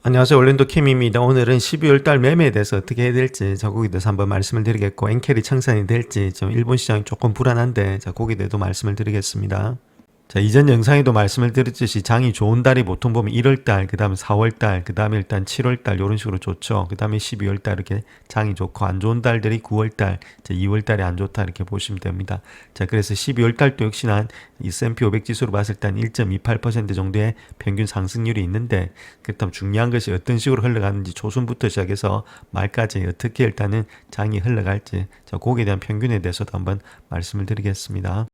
안녕하세요. 올랜도 캠입니다. 오늘은 12월 달 매매에 대해서 어떻게 해야 될지, 거기에 대해서 한번 말씀을 드리겠고, 엔캐리 청산이 될지, 일본 시장이 조금 불안한데, 거기에 대해서 말씀을 드리겠습니다. 이전 영상에도 말씀을 드렸듯이 장이 좋은 달이 보통 보면 1월달, 그 다음에 4월달, 그 다음에 일단 7월달, 이런 식으로 좋죠. 그 다음에 12월달 이렇게 장이 좋고, 안 좋은 달들이 9월달, 2월달이 안 좋다 이렇게 보시면 됩니다. 그래서 12월달도 역시나 이 S&P 500 지수로 봤을 때 1.28% 정도의 평균 상승률이 있는데, 그렇다면 중요한 것이 어떤 식으로 흘러가는지 초순부터 시작해서 말까지 어떻게 일단은 장이 흘러갈지, 거기에 대한 평균에 대해서도 한번 말씀을 드리겠습니다.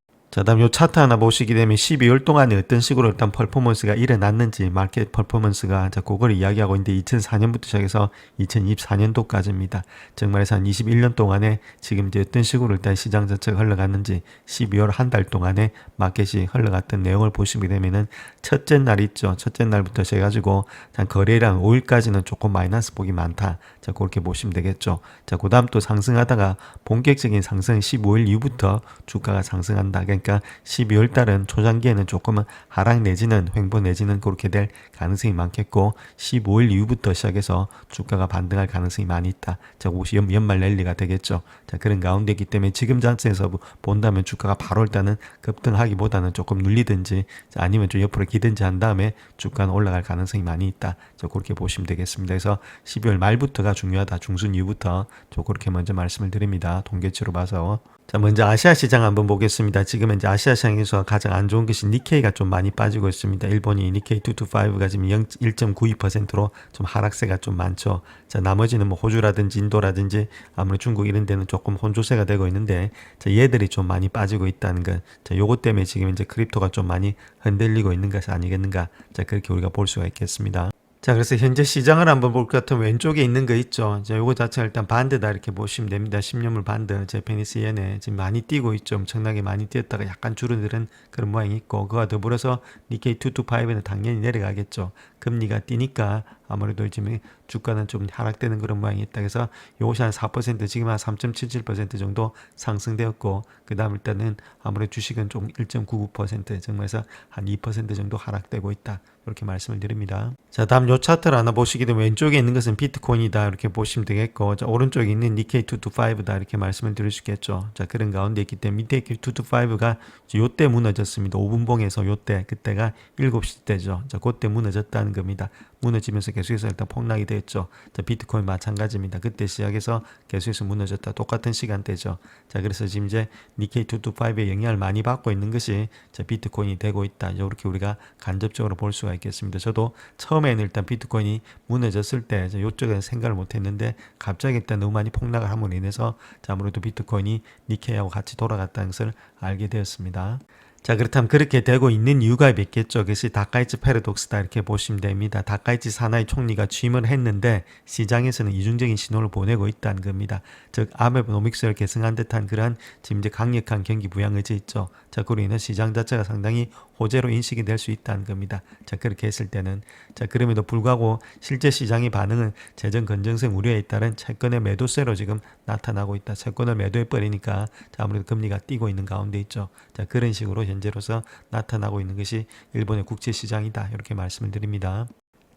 다음 요 차트 하나 보시게 되면 12월 동안에 어떤 식으로 일단 퍼포먼스가 일어났는지, 마켓 퍼포먼스가 그걸 이야기하고 있는데 2004년부터 시작해서 2024년도까지입니다. 즉 말해서 한 21년 동안에 지금 이제 어떤 식으로 일단 시장 자체가 흘러갔는지 12월 한 달 동안에 마켓이 흘러갔던 내용을 보시게 되면은 첫째 날 있죠. 첫째 날부터 해가지고 거래량 5일까지는 조금 마이너스 폭이 많다. 그렇게 보시면 되겠죠. 그 다음 또 상승하다가 본격적인 상승 15일 이후부터 주가가 상승한다. 그러니까 12월 달은 초장기에는 조금은 하락 내지는 횡보 내지는 그렇게 될 가능성이 많겠고, 15일 이후부터 시작해서 주가가 반등할 가능성이 많이 있다. 그것이 연말 랠리가 되겠죠. 그런 가운데이기 때문에 지금 자체에서 본다면 주가가 바로 일단은 급등하기보다는 조금 눌리든지 아니면 좀 옆으로 기든지 한 다음에 주가는 올라갈 가능성이 많이 있다. 그렇게 보시면 되겠습니다. 그래서 12월 말부터가 중요하다. 중순 이후부터 그렇게 먼저 말씀을 드립니다. 통계치로 봐서. 먼저 아시아 시장 한번 보겠습니다. 지금 이제 아시아 시장에서 가장 안 좋은 것이 니케이가 좀 많이 빠지고 있습니다. 일본이 니케이 225가 지금 1.92%로 좀 하락세가 좀 많죠. 나머지는 뭐 호주라든지 인도라든지 아무래도 중국 이런 데는 조금 혼조세가 되고 있는데, 얘들이 좀 많이 빠지고 있다는 것. 요것 때문에 지금 이제 크립토가 좀 많이 흔들리고 있는 것이 아니겠는가. 그렇게 우리가 볼 수가 있겠습니다. 그래서 현재 시장을 한번 볼 것 같으면 왼쪽에 있는 거 있죠. 요거 자체가 일단 반대다 이렇게 보시면 됩니다. 10년물 반대, 제페니스 엔에 지금 많이 뛰고 있죠. 엄청나게 많이 뛰었다가 약간 줄어드는 그런 모양이 있고, 그와 더불어서 니케이 225는 당연히 내려가겠죠. 금리가 뛰니까 아무래도 지금 주가는 좀 하락되는 그런 모양이 있다. 그래서 요것이 한 4%, 지금 한 3.77% 정도 상승되었고, 그 다음 일단은 아무래도 주식은 좀 1.99% 정말에서 한 2% 정도 하락되고 있다. 이렇게 말씀을 드립니다. 다음 요 차트를 하나 보시게 되면 왼쪽에 있는 것은 비트코인이다. 이렇게 보시면 되겠고, 오른쪽에 있는 니케이 225다. 이렇게 말씀을 드릴 수 있겠죠. 그런 가운데 있기 때문에 니케이 225가 요때 무너졌습니다. 5분봉에서 요때, 그때가 7시 때죠. 그때 무너졌다는 겁니다. 무너지면서 계속해서 일단 폭락이 됐죠. 비트코인 마찬가지입니다. 그때 시작해서 계속해서 무너졌다. 똑같은 시간대죠. 그래서 지금 이제 니케이 225의 영향을 많이 받고 있는 것이 비트코인이 되고 있다. 이렇게 우리가 간접적으로 볼 수가 있겠습니다. 저도 처음에는 일단 비트코인이 무너졌을 때 이쪽에 생각을 못했는데, 갑자기 일단 너무 많이 폭락을 함으로 인해서 아무래도 비트코인이 니케이하고 같이 돌아갔다는 것을 알게 되었습니다. 그렇다면 그렇게 되고 있는 이유가 있겠죠. 그것이 다카이치 패러독스다 이렇게 보시면 됩니다. 다카이치 사나이 총리가 취임을 했는데 시장에서는 이중적인 신호를 보내고 있다는 겁니다. 즉 아베노믹스를 계승한 듯한 그러한 지금 이제 강력한 경기 부양 의지 있죠. 그로 인해 시장 자체가 상당히 호재로 인식이 될 수 있다는 겁니다. 그렇게 했을 때는 그럼에도 불구하고 실제 시장의 반응은 재정 건전성 우려에 따른 채권의 매도세로 지금 나타나고 있다. 채권을 매도해 버리니까 아무래도 금리가 뛰고 있는 가운데 있죠. 그런 식으로 현재로서 나타나고 있는 것이 일본의 국제 시장이다. 이렇게 말씀을 드립니다.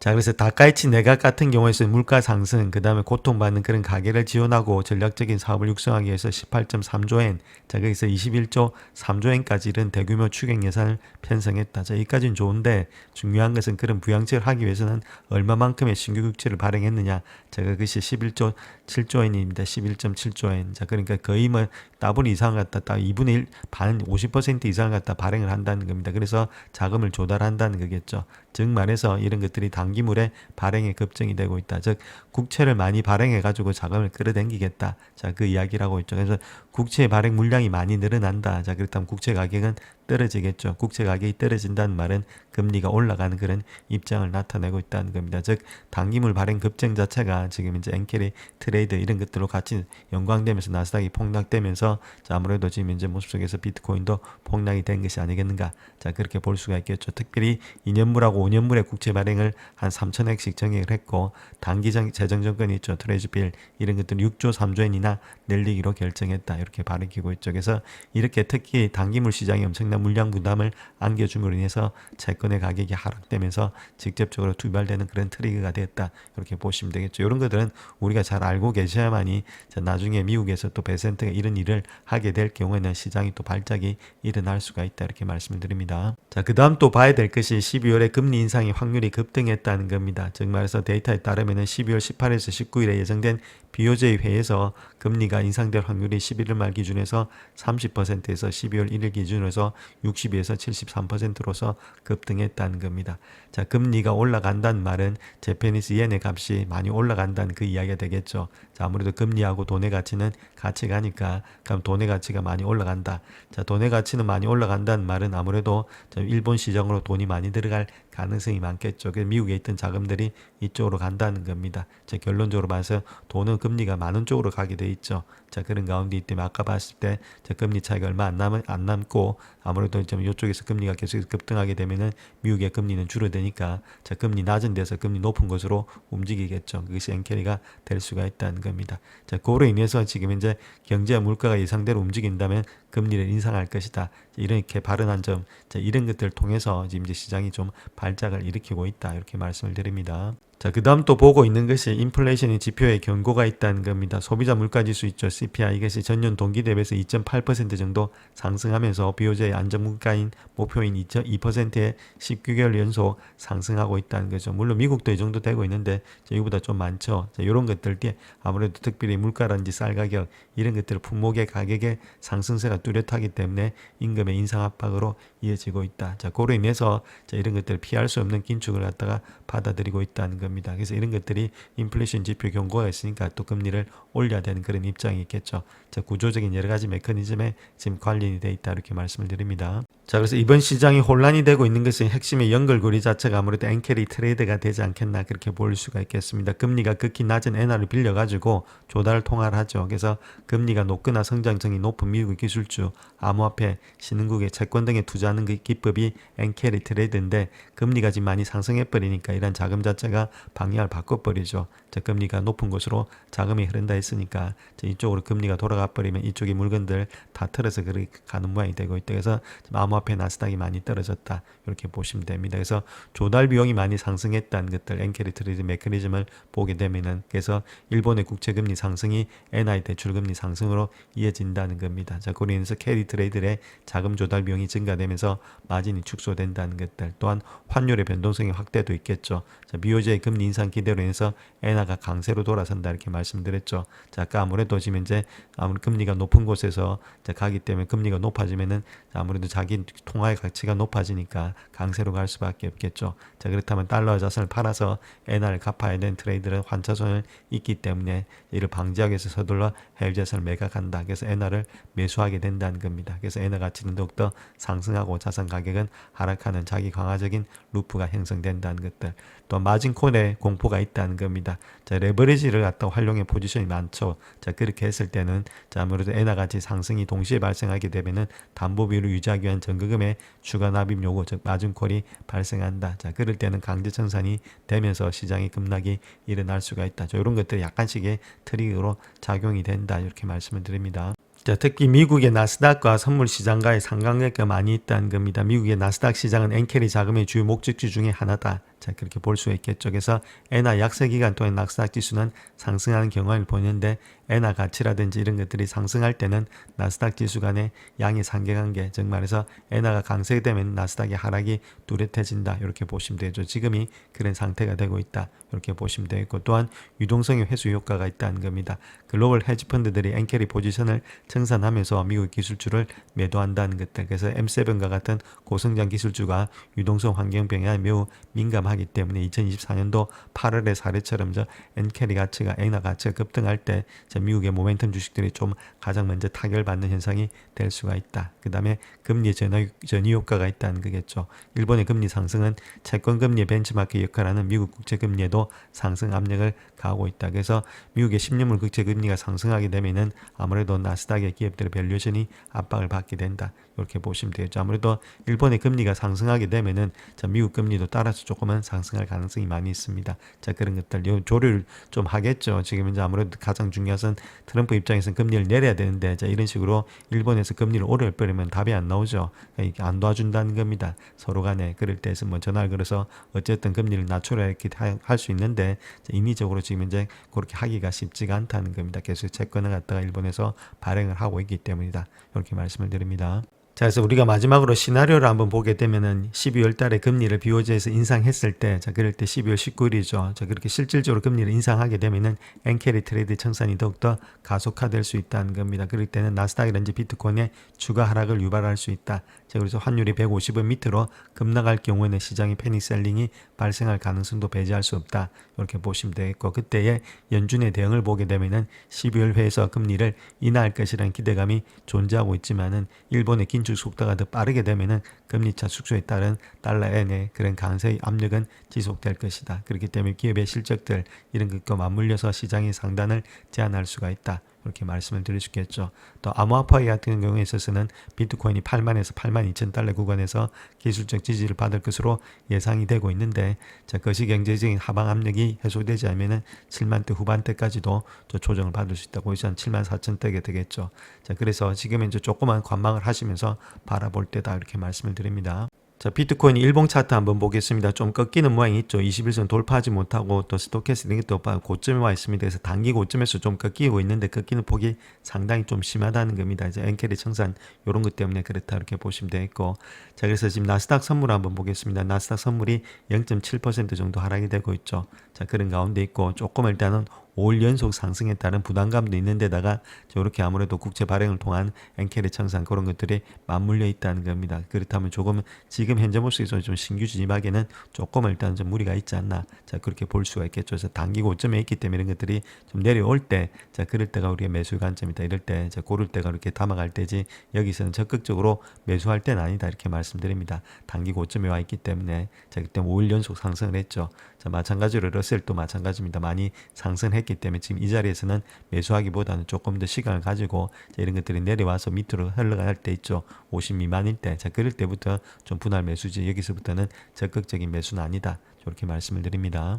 그래서 다카이치 내각 같은 경우에는 물가 상승, 그 다음에 고통받는 그런 가게를 지원하고 전략적인 사업을 육성하기 위해서 18.3조 엔, 거기서 21조 3조 엔까지 이런 대규모 추경 예산을 편성했다. 여기까지는 좋은데 중요한 것은 그런 부양책을 하기 위해서는 얼마만큼의 신규 국채를 발행했느냐. 그것이 11조 7조 엔입니다. 11.7조 엔. 그러니까 거의 뭐 더블 이상을 갖다 딱 2분의 1, 반 50% 이상을 갖다 발행을 한다는 겁니다. 그래서 자금을 조달한다는 거겠죠. 즉 말해서 이런 것들이 단기물에 발행에 급증이 되고 있다. 즉 국채를 많이 발행해 가지고 자금을 끌어당기겠다. 그 이야기라고 있죠. 그래서 국채 발행 물량이 많이 늘어난다. 그렇다면 국채 가격은 떨어지겠죠. 국채 가격이 떨어진다는 말은 금리가 올라가는 그런 입장을 나타내고 있다는 겁니다. 즉 단기물 발행 급증 자체가 지금 이제 엔캐리 트레이드 이런 것들로 같이 연관되면서 나스닥이 폭락되면서 아무래도 지금 이제 모습 속에서 비트코인도 폭락이 된 것이 아니겠는가. 그렇게 볼 수가 있겠죠. 특별히 2년물하고 5년물의 국채 발행을 한 3천억씩 정액을 했고, 단기 재정 정권이 있죠. 트레저빌 이런 것들은 6조 3조 엔이나 늘리기로 결정했다. 이렇게 밝히고 있죠. 그래서 이렇게 특히 단기물 시장이 엄청난 대한 물량 부담을 안겨줌으로 인해서 채권의 가격이 하락되면서 직접적으로 투발되는 그런 트리거가 됐다. 이렇게 보시면 되겠죠. 이런 것들은 우리가 잘 알고 계셔야만이 나중에 미국에서 또 베센트가 이런 일을 하게 될 경우에는 시장이 또 발작이 일어날 수가 있다. 이렇게 말씀을 드립니다. 자, 그 다음 또 봐야 될 것이 12월에 금리 인상의 확률이 급등했다는 겁니다. 즉 말해서 데이터에 따르면 12월 18일에서 19일에 예정된 BOJ 회의에서 금리가 인상될 확률이 11월 말 기준에서 30%에서 12월 1일 기준에서 62에서 73%로서 급등했다는 겁니다. 자, 금리가 올라간다는 말은 재패니스 이엔의 값이 많이 올라간다는 그 이야기가 되겠죠. 자, 아무래도 금리하고 돈의 가치는 같이 가니까 그럼 돈의 가치가 많이 올라간다. 자, 돈의 가치는 많이 올라간다는 말은 아무래도 일본 시장으로 돈이 많이 들어갈 가능성이 많겠죠. 그래서 미국에 있던 자금들이 이쪽으로 간다는 겁니다. 자, 결론적으로 봐서 돈은 금리가 많은 쪽으로 가게 돼 있죠. 자, 그런 가운데 있기 때문에 아까 봤을 때 금리 차이가 얼마 안 남고 아무래도 좀 이쪽에서 금리가 계속 급등하게 되면은 미국의 금리는 줄어드니까 자, 금리 낮은 데서 금리 높은 곳으로 움직이겠죠. 그것이 엔캐리가 될 수가 있다는 겁니다. 자, 그로 인해서 지금 이제 경제와 물가가 예상대로 움직인다면 금리를 인상할 것이다. 이렇게 발언한 점, 자, 이런 것들을 통해서 지금 이제 시장이 좀 발작을 일으키고 있다. 이렇게 말씀을 드립니다. 자, 그 다음 또 보고 있는 것이 인플레이션의 지표에 경고가 있다는 겁니다. 소비자 물가지수 있죠. CPI 이것이 전년 동기 대비해서 2.8% 정도 상승하면서 BOJ 안정물가인 목표인 2%의 19개월 연속 상승하고 있다는 거죠. 물론 미국도 이 정도 되고 있는데 이거보다 좀 많죠. 자, 이런 것들 뒤에 아무래도 특별히 물가라든지 쌀 가격 이런 것들 품목의 가격의 상승세가 뚜렷하기 때문에 임금의 인상 압박으로 이어지고 있다. 자, 그로 인해서 자, 이런 것들을 피할 수 없는 긴축을 갖다가 받아들이고 있다는 겁니다. 그래서 이런 것들이 인플레이션 지표 경고가 있으니까 또 금리를 올려야 되는 그런 입장이 있겠죠. 자, 구조적인 여러 가지 메커니즘에 지금 관련이 돼 있다 이렇게 말씀을 드립니다. 자, 그래서 이번 시장이 혼란이 되고 있는 것은 핵심의 연결고리 자체가 아무래도 엔캐리 트레이드가 되지 않겠나 그렇게 볼 수가 있겠습니다. 금리가 극히 낮은 엔화를 빌려가지고 조달 통화를 하죠. 그래서 금리가 높거나 성장성이 높은 미국 기술주, 암호화폐, 신흥국의 채권 등에 투자하는 그 기법이 엔캐리 트레이드인데 금리가 지금 많이 상승해버리니까 이런 자금 자체가 방향을 바꿔버리죠. 자, 금리가 높은 곳으로 자금이 흐른다 했으니까 이쪽으로 금리가 돌아가 버리면 이쪽의 물건들 다 틀어서 그렇게 가는 모양이 되고 있다. 그래서 암호화폐 나스닥이 많이 떨어졌다. 이렇게 보시면 됩니다. 그래서 조달 비용이 많이 상승했다는 것들 엔캐리 트레이드 메커니즘을 보게 되면은 그래서 일본의 국채금리 상승이 엔화의 대출금리 상승으로 이어진다는 겁니다. 자, 그로 인해서 캐리 트레이드의 자금 조달 비용이 증가되면서 마진이 축소된다는 것들 또한 환율의 변동성이 확대도 있겠죠. 자, BOJ 금리 인상 기대로 인해서 엔화가 강세로 돌아선다 이렇게 말씀드렸죠. 자, 아까 아무래도 지금 이제 아무래도 금리가 높은 곳에서 가기 때문에 금리가 높아지면은 아무래도 자기 통화의 가치가 높아지니까 강세로 갈 수밖에 없겠죠. 자, 그렇다면 달러 자산을 팔아서 엔화를 갚아야 되는 트레이드는 환차손을 있기 때문에 이를 방지하기 위해서 서둘러 해외 자산을 매각한다. 그래서 엔화를 매수하게 된다는 겁니다. 그래서 엔화 가치는 더욱더 상승하고 자산 가격은 하락하는 자기 강화적인 루프가 형성된다는 것들. 또 마진콜에 공포가 있다는 겁니다. 자, 레버리지를 갖다 활용해 포지션이 많죠. 자, 그렇게 했을 때는 자, 아무래도 엔화 가치 상승이 동시에 발생하게 되면은 담보 비율을 유지하기 위한 전거금의 추가 납입 요구, 즉 마진콜이 발생한다. 자, 그럴 때는 강제 청산이 되면서 시장의 급락이 일어날 수가 있다. 자, 이런 것들이 약간씩의 트리거로 작용이 된다. 이렇게 말씀을 드립니다. 자, 특히 미국의 나스닥과 선물 시장과의 상관관계가 많이 있다는 겁니다. 미국의 나스닥 시장은 엔캐리 자금의 주요 목적지 중에 하나다. 자, 그렇게 볼 수 있겠죠. 그래서 엔화 약세 기간 동안 나스닥 지수는 상승하는 경향을 보이는데 엔화 가치라든지 이런 것들이 상승할 때는 나스닥 지수 간의 양의 상계관계, 즉 말해서 엔화가 강세되면 나스닥의 하락이 뚜렷해진다. 이렇게 보시면 되죠. 지금이 그런 상태가 되고 있다. 이렇게 보시면 되겠고 또한 유동성의 회수 효과가 있다는 겁니다. 글로벌 헤지펀드들이 엔캐리 포지션을 청산하면서 미국 기술주를 매도한다는 것들. 그래서 M7과 같은 고성장 기술주가 유동성 환경 변화에 매우 민감하기 때문에 2024년도 8월의 사례처럼 엔캐리 가치가 엔화 가치가 급등할 때 미국의 모멘텀 주식들이 좀 가장 먼저 타결받는 현상이 될 수가 있다. 그 다음에 금리 전이 효과가 있다는 거겠죠. 일본의 금리 상승은 채권 금리의 벤치마크 역할을 하는 미국 국채 금리에도 상승 압력을 가하고 있다. 그래서 미국의 10년물 국채 금리가 상승하게 되면은 아무래도 나스닥의 기업들의 밸류에이션이 압박을 받게 된다. 이렇게 보시면 되겠죠. 아무래도 일본의 금리가 상승하게 되면은 미국 금리도 따라서 조금은 되면은 상승할 가능성이 많이 있습니다. 자, 그런 것들 요 조율 좀 하겠죠. 지금 이제 아무래도 가장 중요한 것은 트럼프 입장에서는 금리를 내려야 되는데, 자, 이런 식으로 일본에서 금리를 오래버리면 답이 안 나오죠. 이게 안 도와준다는 겁니다. 서로 간에. 그럴 때에서 뭐 전화를 걸어서 어쨌든 금리를 낮추라 이렇게 할 수 있는데, 자, 인위적으로 지금 이제 그렇게 하기가 쉽지가 않다는 겁니다. 계속 채권을 갖다가 일본에서 발행을 하고 있기 때문이다. 이렇게 말씀을 드립니다. 자, 그래서 우리가 마지막으로 시나리오를 한번 보게 되면은 12월 달에 금리를 BOJ에서 인상했을 때, 자, 그럴 때 12월 19일이죠. 자, 그렇게 실질적으로 금리를 인상하게 되면은 엔캐리 트레이드 청산이 더욱더 가속화될 수 있다는 겁니다. 그럴 때는 나스닥이라든지 비트코인의 주가 하락을 유발할 수 있다. 자, 그래서 환율이 150원 밑으로 급락할 경우에는 시장이 패닉셀링이 발생할 가능성도 배제할 수 없다. 이렇게 보시면 되겠고, 그때의 연준의 대응을 보게 되면은 12월 회에서 금리를 인하할 것이라는 기대감이 존재하고 있지만은 일본의 긴축 속도가 더 빠르게 되면은 금리차 축소에 따른 달러엔의 그런 강세의 압력은 지속될 것이다. 그렇기 때문에 기업의 실적들 이런 것과 맞물려서 시장의 상단을 제한할 수가 있다. 이렇게 말씀을 드릴 수 있겠죠. 또 암호화폐 같은 경우에 있어서는 비트코인이 8만에서 8만 2천 달러 구간에서 기술적 지지를 받을 것으로 예상이 되고 있는데, 자, 거시 경제적인 하방 압력이 해소되지 않으면은 7만대 후반대까지도 또 조정을 받을 수 있다고 해서 한 7만 4천 대게 되겠죠. 자, 그래서 지금 이제 조그만 관망을 하시면서 바라볼 때다 이렇게 말씀을 드립니다. 자, 비트코인 일봉 차트 한번 보겠습니다. 좀 꺾이는 모양이 있죠. 21선 돌파하지 못하고 또 스토캐스틱 이것도 고점에 와 있습니다. 그래서 단기 고점에서 좀 꺾이고 있는데 꺾이는 폭이 상당히 좀 심하다는 겁니다. 이제 엔캐리 청산 이런 것 때문에 그렇다 이렇게 보시면 되겠고, 자, 그래서 지금 나스닥 선물 한번 보겠습니다. 나스닥 선물이 0.7% 정도 하락이 되고 있죠. 자, 그런 가운데 있고 조금 일단은 5일 연속 상승에 따른 부담감도 있는데다가 저렇게 아무래도 국제 발행을 통한 엔캐리 청산 그런 것들이 맞물려 있다는 겁니다. 그렇다면 조금 지금 현재 모습에서 좀 신규 진입하기에는 조금 일단 좀 무리가 있지 않나. 자, 그렇게 볼 수가 있겠죠. 그래서 단기 고점에 있기 때문에 이런 것들이 좀 내려올 때, 자, 그럴 때가 우리의 매수 관점이다. 이럴 때, 자, 고를 때가 이렇게 담아갈 때지 여기서는 적극적으로 매수할 때는 아니다. 이렇게 말씀드립니다. 단기 고점에 와 있기 때문에, 자, 그때 5일 연속 상승을 했죠. 자, 마찬가지로 러셀도 마찬가지입니다. 많이 상승했기 때문에 지금 이 자리에서는 매수하기보다는 조금 더 시간을 가지고, 자, 이런 것들이 내려와서 밑으로 흘러갈 때 있죠. 50 미만일 때, 자, 그럴 때부터 좀 분할 매수지, 여기서부터는 적극적인 매수는 아니다. 이렇게 말씀을 드립니다.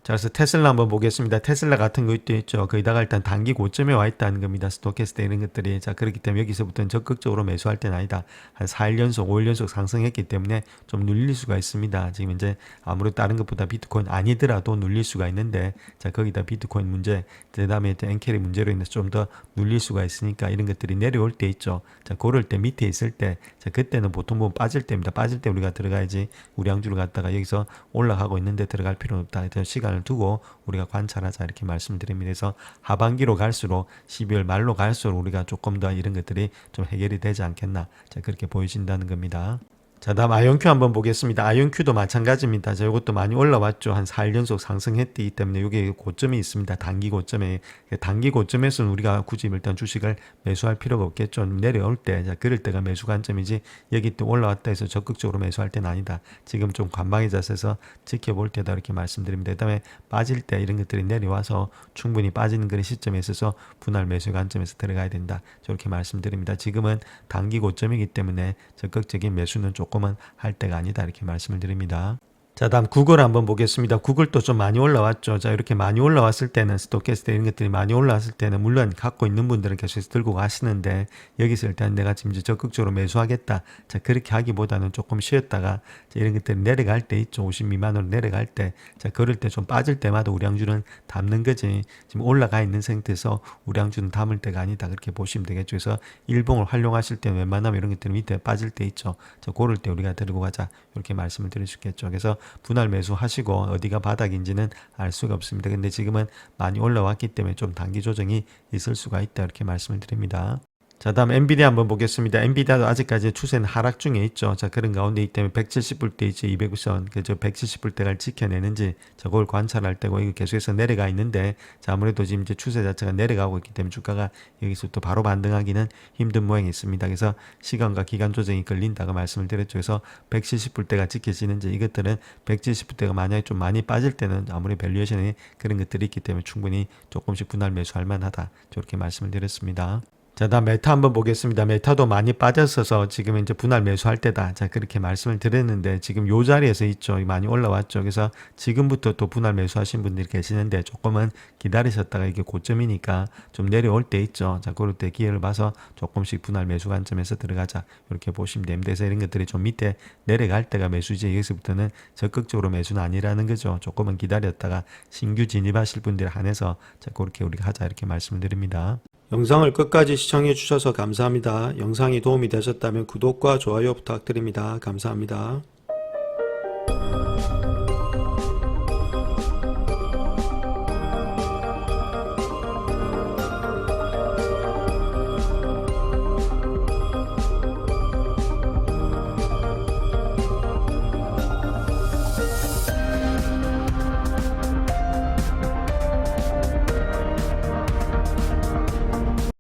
자, 그래서 테슬라 한번 보겠습니다. 테슬라 같은 것도 있죠. 거기다가 일단 단기 고점에 와 있다는 겁니다. 스토캐스틱 이런 것들이. 자, 그렇기 때문에 여기서부터는 적극적으로 매수할 때는 아니다. 한 4일 연속, 5일 연속 상승했기 때문에 좀 눌릴 수가 있습니다. 지금 이제 아무래도 다른 것보다 비트코인 아니더라도 눌릴 수가 있는데, 자, 거기다 비트코인 문제, 그 다음에 엔캐리 문제로 인해서 좀 더 눌릴 수가 있으니까 이런 것들이 내려올 때 있죠. 자, 그럴 때 밑에 있을 때, 자, 그때는 보통 보면 빠질 때입니다. 빠질 때 우리가 들어가야지 우량주를 갖다가 여기서 올라가고 있는데 들어갈 필요는 없다. 시간 두고 우리가 관찰하자 이렇게 말씀드립니다. 그래서 하반기로 갈수록 12월 말로 갈수록 우리가 조금 더 이런 것들이 좀 해결이 되지 않겠나. 자, 그렇게 보여진다는 겁니다. 자, 다음 아이온큐 한번 보겠습니다. 아이온큐도 마찬가지입니다. 자, 이것도 많이 올라왔죠. 한 4일 연속 상승했기 때문에 이게 고점이 있습니다. 단기 고점에. 단기 고점에서는 우리가 굳이 일단 주식을 매수할 필요가 없겠죠. 내려올 때, 자, 그럴 때가 매수 관점이지 여기 또 올라왔다 해서 적극적으로 매수할 때는 아니다. 지금 좀 관망의 자세에서 지켜볼 때다 이렇게 말씀드립니다. 그 다음에 빠질 때 이런 것들이 내려와서 충분히 빠지는 그런 시점에 있어서 분할 매수 관점에서 들어가야 된다. 저렇게 말씀드립니다. 지금은 단기 고점이기 때문에 적극적인 매수는 조금은 할 때가 아니다 이렇게 말씀을 드립니다. 자, 다음 구글 한번 보겠습니다. 구글도 좀 많이 올라왔죠. 자, 이렇게 많이 올라왔을 때는 스토캐스틱 이런 것들이 많이 올라왔을 때는 물론 갖고 있는 분들은 계속 들고 가시는데, 여기서 일단 내가 지금 이제 적극적으로 매수하겠다. 자, 그렇게 하기보다는 조금 쉬었다가, 자, 이런 것들이 내려갈 때 있죠. 50 미만으로 내려갈 때, 자, 그럴 때 좀 빠질 때마다 우량주는 담는 거지. 지금 올라가 있는 상태에서 우량주는 담을 때가 아니다. 그렇게 보시면 되겠죠. 그래서 일봉을 활용하실 때는 웬만하면 이런 것들이 밑에 빠질 때 있죠. 자, 그럴 때 우리가 들고 가자. 이렇게 말씀을 드릴 수 있겠죠. 그래서 분할 매수하시고 어디가 바닥인지는 알 수가 없습니다. 근데 지금은 많이 올라왔기 때문에 좀 단기 조정이 있을 수가 있다 이렇게 말씀을 드립니다. 자, 다음 엔비디아 한번 보겠습니다. 엔비디아도 아직까지 추세는 하락 중에 있죠. 자, 그런 가운데 있기 때문에 170불대 있지 200선, 그저 170불대를 지켜내는지 저걸 관찰할 때고, 이거 계속해서 내려가 있는데, 자, 아무래도 지금 이제 추세 자체가 내려가고 있기 때문에 주가가 여기서부터 바로 반등하기는 힘든 모양이 있습니다. 그래서 시간과 기간 조정이 걸린다고 말씀을 드렸죠. 그래서 170불대가 지켜지는지, 이것들은 170불대가 만약에 좀 많이 빠질 때는 아무리 밸류에이션이 그런 것들이 있기 때문에 충분히 조금씩 분할 매수할 만하다. 저렇게 말씀을 드렸습니다. 자, 다음 메타 한번 보겠습니다. 메타도 많이 빠졌어서 지금 이제 분할 매수할 때다. 자, 그렇게 말씀을 드렸는데 지금 요 자리에서 있죠. 많이 올라왔죠. 그래서 지금부터 또 분할 매수하신 분들이 계시는데 조금은 기다리셨다가 이게 고점이니까 좀 내려올 때 있죠. 자, 그럴 때 기회를 봐서 조금씩 분할 매수 관점에서 들어가자. 이렇게 보시면 됩니다. 그래서 이런 것들이 좀 밑에 내려갈 때가 매수지, 여기서부터는 적극적으로 매수는 아니라는 거죠. 조금은 기다렸다가 신규 진입하실 분들 한해서 자, 그렇게 우리가 하자 이렇게 말씀을 드립니다. 영상을 끝까지 시청해 주셔서 감사합니다. 영상이 도움이 되셨다면 구독과 좋아요 부탁드립니다. 감사합니다.